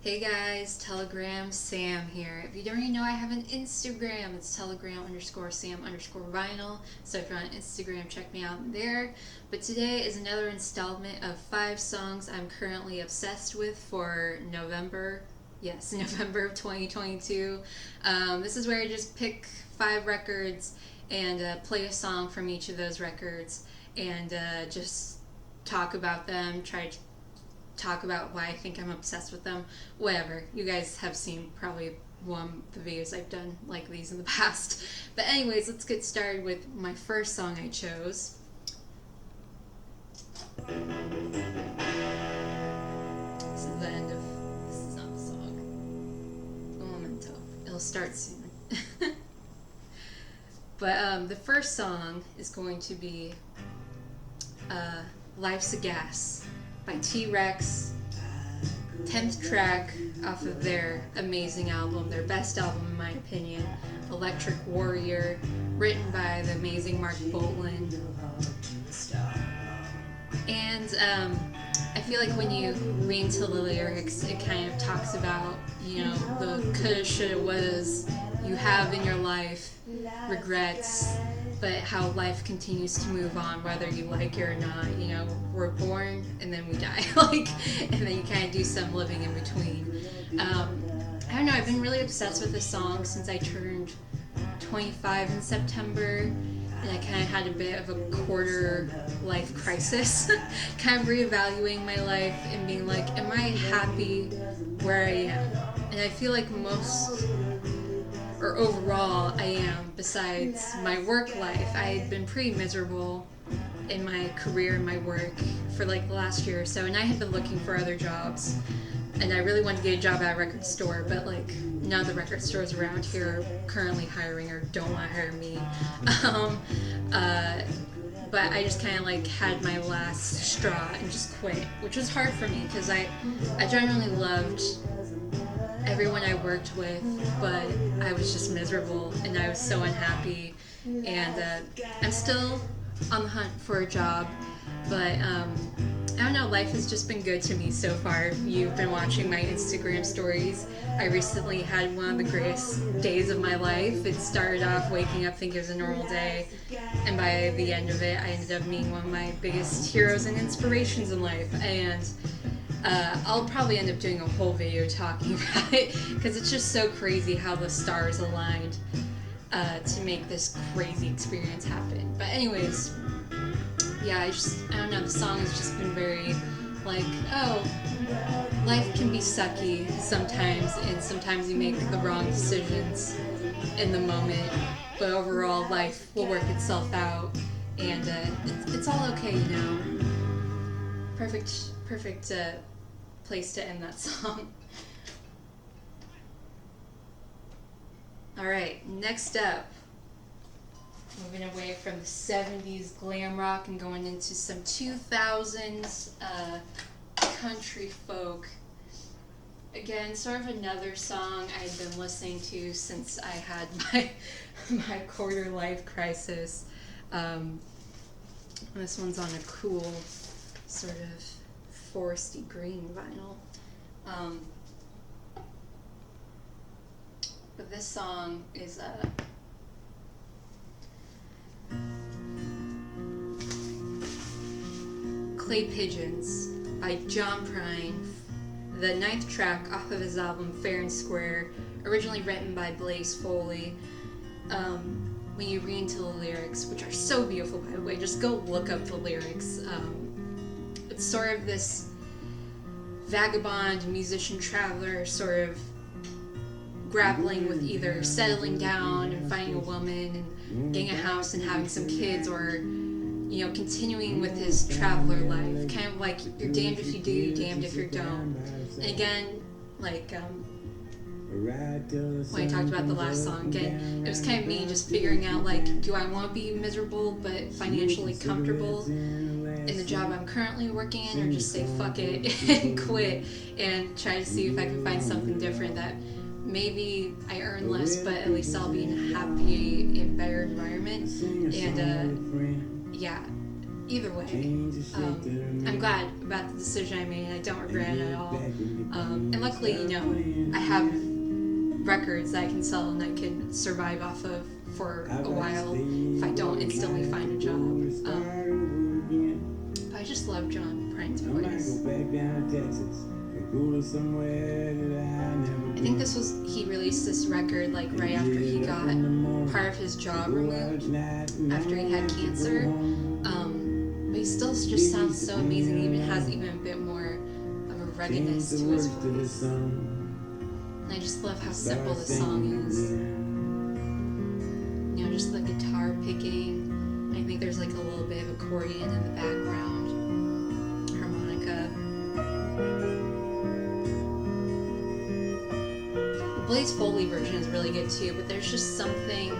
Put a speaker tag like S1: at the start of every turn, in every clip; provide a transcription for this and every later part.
S1: Hey guys, Telegram Sam here. If you don't already know, I have an Instagram. It's telegram_Sam_vinyl. So if you're on Instagram, check me out there. But today is another installment of 5 songs I'm currently obsessed with for November. Yes, November of 2022. This is where I just pick 5 records and play a song from each of those records and just talk about them, try to talk about why I think I'm obsessed with them. Whatever. You guys have seen probably one of the videos I've done like these in the past. But anyways, let's get started with my first song I chose. This is the end of... This is not the song. Un momento. It'll start soon. But the first song is going to be Life's a Gas by T-Rex, 10th track off of their amazing album, their best album in my opinion, Electric Warrior, written by the amazing Mark Bolton. And I feel like when you read into the lyrics, it kind of talks about, the coulda, shoulda, wouldas you have in your life, regrets, but how life continues to move on whether you like it or not. We're born and then we die, and then you kind of do some living in between. I don't know, I've been really obsessed with this song since I turned 25 in September, and I kind of had a bit of a quarter life crisis, kind of reevaluating my life and being like, am I happy where I am? And I feel like overall, I am, besides my work life. I had been pretty miserable in my career and my work for the last year or so, and I had been looking for other jobs, and I really wanted to get a job at a record store, but none of the record stores around here are currently hiring or don't want to hire me. But I just kind of had my last straw and just quit, which was hard for me because I genuinely loved everyone I worked with, but I was just miserable and I was so unhappy, and I'm still on the hunt for a job, but I don't know, life has just been good to me so far. If you've been watching my Instagram stories, I recently had one of the greatest days of my life. It started off waking up thinking it was a normal day, and by the end of it I ended up meeting one of my biggest heroes and inspirations in life, and I'll probably end up doing a whole video talking about it because it's just so crazy how the stars aligned to make this crazy experience happen. But anyways, yeah, I don't know, the song has just been very life can be sucky sometimes, and sometimes you make the wrong decisions in the moment, but overall life will work itself out, and it's all okay, Perfect place to end that song. Alright, next up, moving away from the 70s glam rock and going into some 2000s country folk. Again, sort of another song I had been listening to since I had my quarter life crisis. This one's on a cool sort of foresty green vinyl. But this song is Clay Pigeons by Prine, the 9th track off of his album Fair and Square, originally written by Blaze Foley. When you read into the lyrics, which are so beautiful by the way, just go look up the lyrics. It's sort of this vagabond musician traveler sort of grappling with either settling down and finding a woman and getting a house and having some kids, or continuing with his traveler life, kind of like you're damned if you do, damned if you don't. And again, when I talked about the last song, again, it was kind of me just figuring out do I want to be miserable but financially comfortable in the job I'm currently working in, or just say fuck it and quit and try to see if I can find something different that maybe I earn less, but at least I'll be in a happy and better environment. And yeah, either way, I'm glad about the decision I made. I don't regret it at all. And luckily, you know, I have records that I can sell and I can survive off of for a while if I don't instantly find a job. But I just love John Prine's voice. I think he released this record like right after he got part of his jaw removed after he had cancer. But he still just sounds so amazing. He even has even a bit more of a ruggedness to his voice. And I just love how simple the song is. You know, just the guitar picking. I think there's like a little bit of accordion in the background, harmonica. The Blaze Foley version is really good too, but there's just something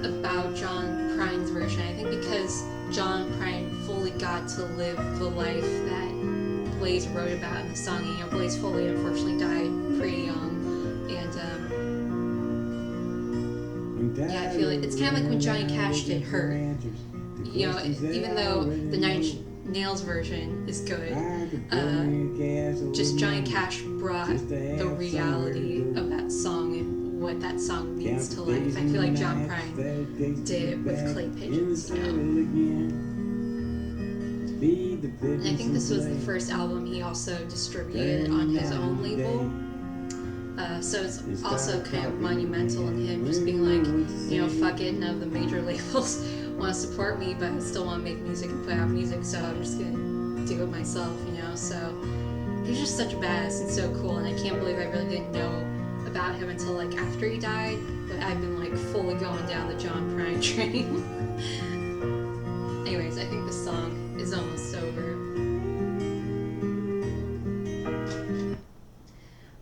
S1: about John Prine's version. I think because John Prine fully got to live the life that Blaze wrote about in the song. You know, Blaze Foley unfortunately died pretty young, and yeah, I feel like it's kind of like when Johnny Cash did Hurt. You know, even though the Nine Inch Nails version is good, just Johnny Cash brought the reality of that song and what that song means to life. I feel like John Prine did it with Clay Pigeons, you know. And I think this was the first album he also distributed on his own label. So it's also kind of monumental in him just being like, you know, fuck it, none of the major labels want to support me, but I still want to make music and put out music, so I'm just gonna do it myself, you know. So he's just such a badass and so cool, and I can't believe I really didn't know about him until like after he died, but I've been like fully going down the John Prine train. Anyways, I think this song is almost over.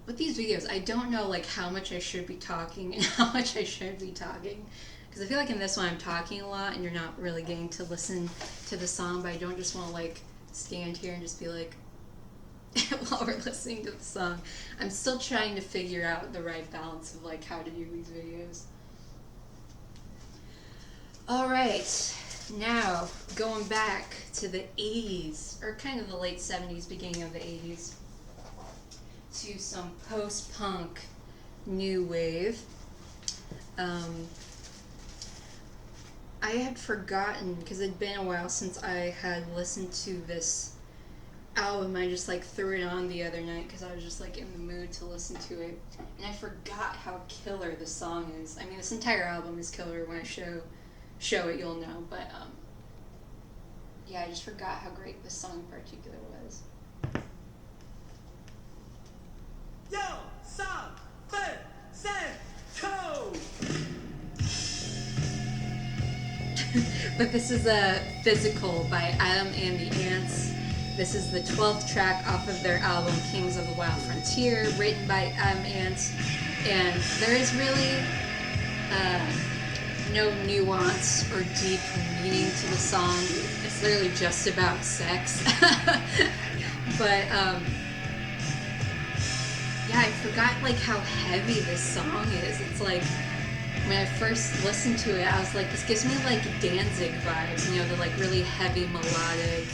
S1: With these videos, I don't know like how much I should be talking and how much I shouldn't be talking, because I feel like in this one I'm talking a lot and you're not really getting to listen to the song, but I don't just want to like stand here and just be like while we're listening to the song. I'm still trying to figure out the right balance of like how to do these videos. Alright, now going back to the 80s, or kind of the late 70s, beginning of the 80s, to some post-punk new wave. I had forgotten, because it'd been a while since I had listened to this album. I just like threw it on the other night because I was just like in the mood to listen to it, and I forgot how killer the song is. I mean, this entire album is killer. When I show it, you'll know, but yeah, I just forgot how great this song in particular was.
S2: Yo, Sam, Fed, Sen, Toe!
S1: But this is a Physical by Adam and the Ants. This is the 12th track off of their album Kings of the Wild Frontier, written by Adam Ants, and there is really no nuance or deep meaning to the song. It's literally just about sex. But yeah, I forgot like how heavy this song is. It's like, when I first listened to it, I was like, this gives me like Danzig vibes, you know, the like really heavy melodic.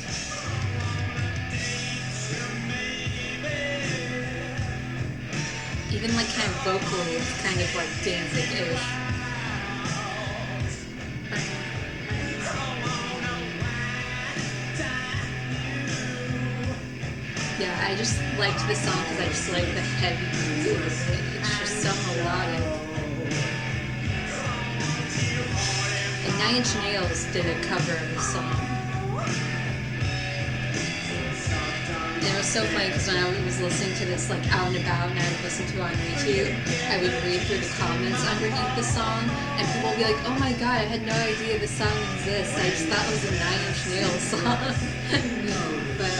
S1: Even like kind of vocally, it's kind of like Danzig-ish. Yeah, I just liked this song because I just like the heavy music of it. It's just so melodic. And Nine Inch Nails did a cover of this song. And it was so funny because when I was listening to this like out and about and I would listen to it on YouTube, I would read through the comments underneath the song and people would be like, oh my god, I had no idea this song exists. I just thought it was a Nine Inch Nails song. But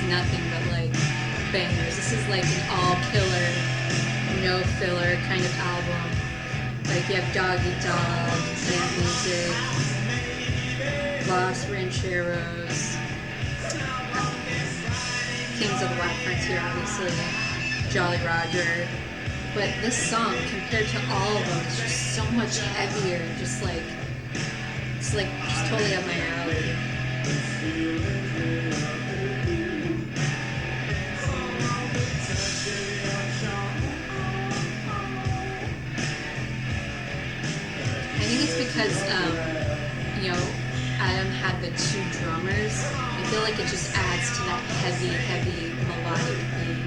S1: nothing but like bangers. This is like an all killer, no filler kind of album. Like Like you have Dog Eat Dog, Ant Music, Los Rancheros, Kings of the Black Frontier, obviously, Jolly Roger. But this song, compared to all of them, is just so much heavier. Just like, it's like just totally up my alley. I think it's because, you know, Adam had the two drummers. I feel like it just adds to that heavy melodic beat.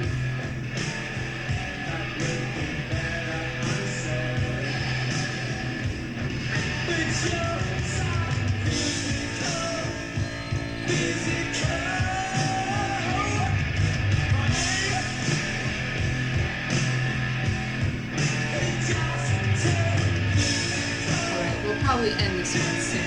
S1: Alright, we'll probably end this one soon.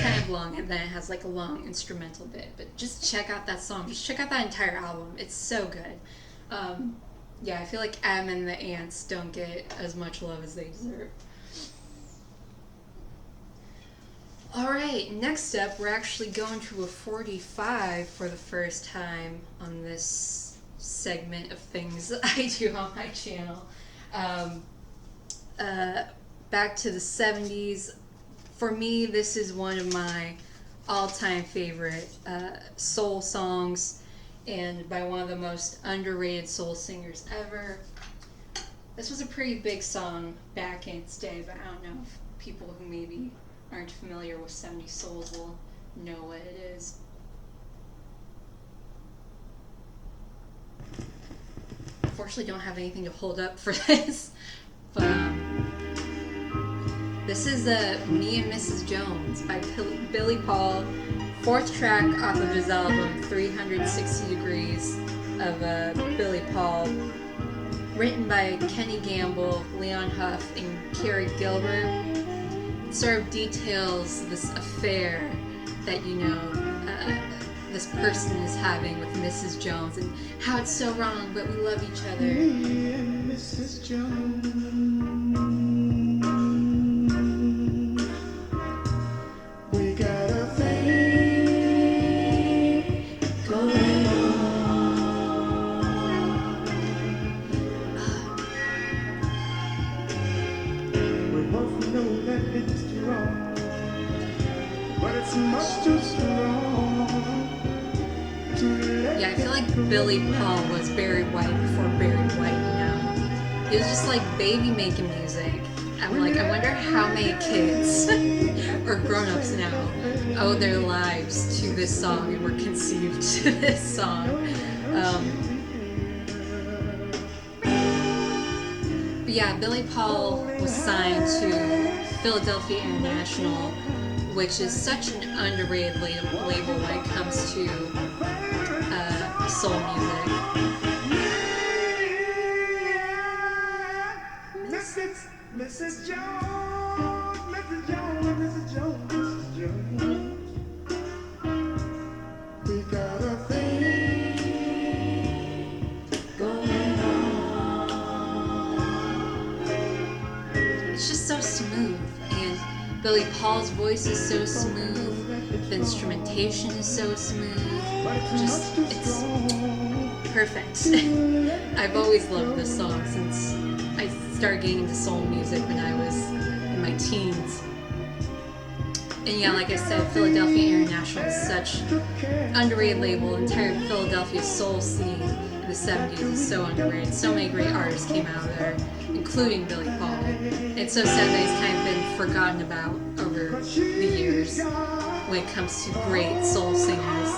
S1: Kind of long, and then it has like a long instrumental bit, but just check out that song, just check out that entire album, it's so good. Yeah, I feel like Adam and the Ants don't get as much love as they deserve. Alright, next up we're actually going to a 45 for the first time on this segment of things that I do on my channel. Back to the 70s. For me, this is one of my all-time favorite soul songs, and by one of the most underrated soul singers ever. This was a pretty big song back in its day, but I don't know if people who maybe aren't familiar with 70s souls will know what it is. Unfortunately, don't have anything to hold up for this, but this is Me and Mrs. Jones by Billy Paul, fourth track off of his album 360 Degrees of Billy Paul, written by Kenny Gamble, Leon Huff, and Carrie Gilbert. It sort of details this affair that, you know, this person is having with Mrs. Jones, and how it's so wrong, but we love each other.
S3: Me and Mrs. Jones, we got a thing going on. We both know that it's wrong, but it's much too strong.
S1: Yeah, I feel like Billy Paul was Barry White before Barry White, you know? He was just like baby making music. I'm like, I wonder how many kids or grown-ups now owe their lives to this song and were conceived to this song. But yeah, Billy Paul was signed to Philadelphia International, which is such an underrated label when it comes to soul music.
S3: Mrs. Jones, Mrs. Jones, Mrs. Jones, Mrs. Jones, we got a thing going on.
S1: It's just so smooth, and Billy Paul's voice is so smooth, the instrumentation is so smooth, just, it's perfect. I've always loved this song since I started getting into soul music when I was in my teens. And yeah, like I said, Philadelphia International is such an underrated label. The entire Philadelphia soul scene in the 70s is so underrated. So many great artists came out of there, including Billy Paul. It's so sad that he's kind of been forgotten about over the years when it comes to great soul singers.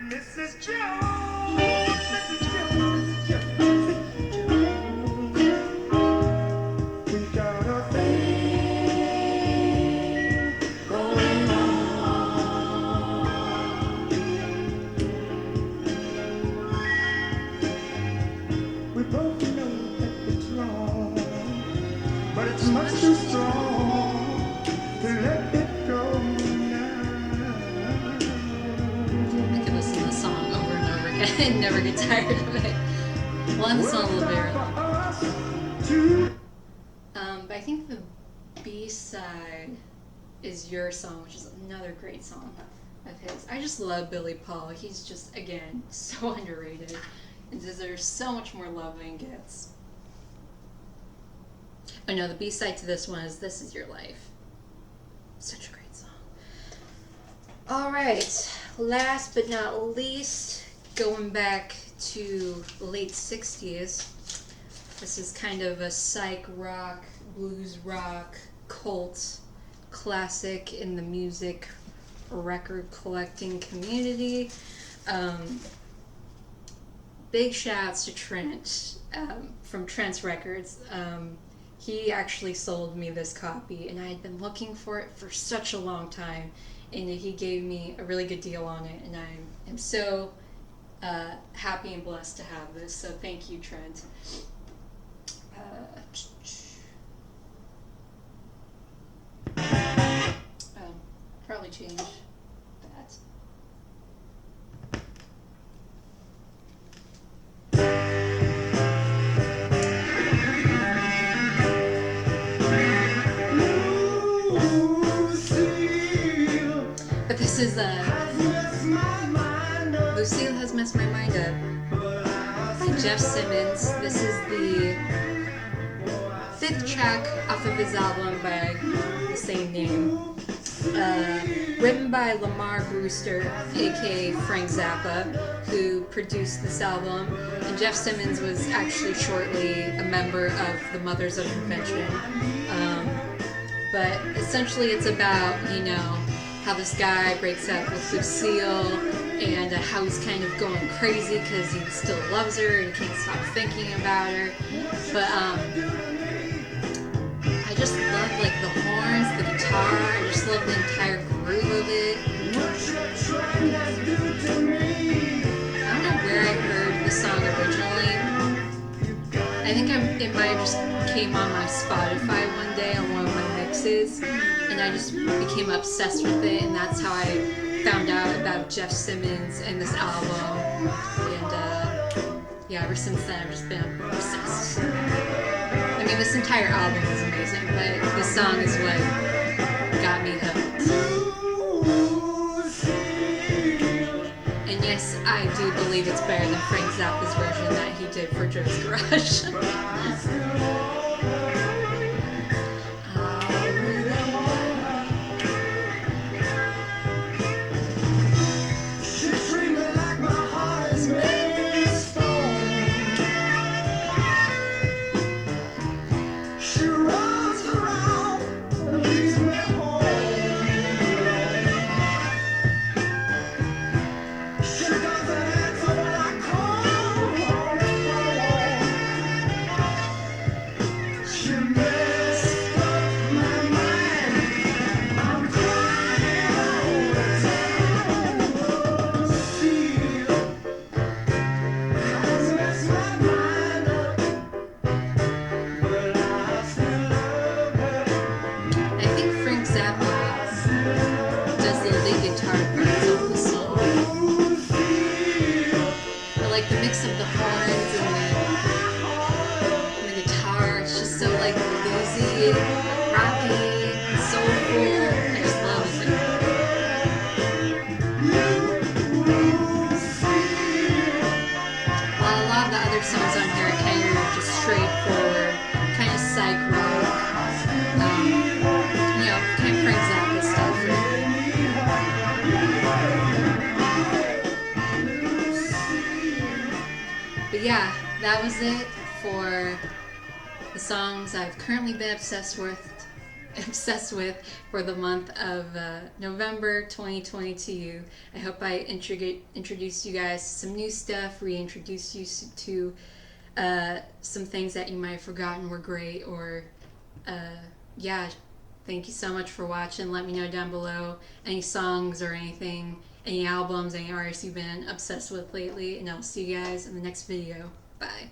S3: Mrs. Jones, Mrs. Jones, we got a thing going on. too strong to let it go now.
S1: I could listen to the song over and over again and never get tired of it. We'll end the song a little bit early. But I think the B-side is Your Song, which is another great song of his. I just love Billy Paul. He's just, again, so underrated and deserves so much more love than he gets. Oh no, the B-side to this one is This Is Your Life. Such a great song. Alright, last but not least, going back to the late 60s. This is kind of a psych rock, blues rock, cult classic in the music record collecting community. Big shouts to Trent from Trent's Records. He actually sold me this copy, and I had been looking for it for such a long time, and he gave me a really good deal on it, and I am so happy and blessed to have this, so thank you, Trent. Probably change that. But this is Lucille Has Messed My Mind Up by Jeff Simmons. This is the 5th track off of his album by the same name. Written by Lamar Brewster, aka Frank Zappa, who produced this album. And Jeff Simmons was actually shortly a member of the Mothers of Invention. But essentially it's about, how this guy breaks up with Lucille and how he's kind of going crazy because he still loves her and can't stop thinking about her. But I just love the horns, the guitar, I just love the entire groove of it. I don't know where I heard the song originally. I think it might have just came on my Spotify one day on one of my mixes, and I just became obsessed with it, and that's how I found out about Jeff Simmons and this album. And ever since then I've just been obsessed. I mean, this entire album is amazing, but this song is what got me hooked. And yes, I do believe it's better than Frank Zappa's version that he did for Joe's Garage. But yeah, that was it for the songs I've currently been obsessed with for the month of November 2022. I hope I introduced you guys to some new stuff, reintroduced you to some things that you might have forgotten were great, or thank you so much for watching. Let me know down below any songs or anything, any albums, any artists you've been obsessed with lately, and I'll see you guys in the next video. Bye.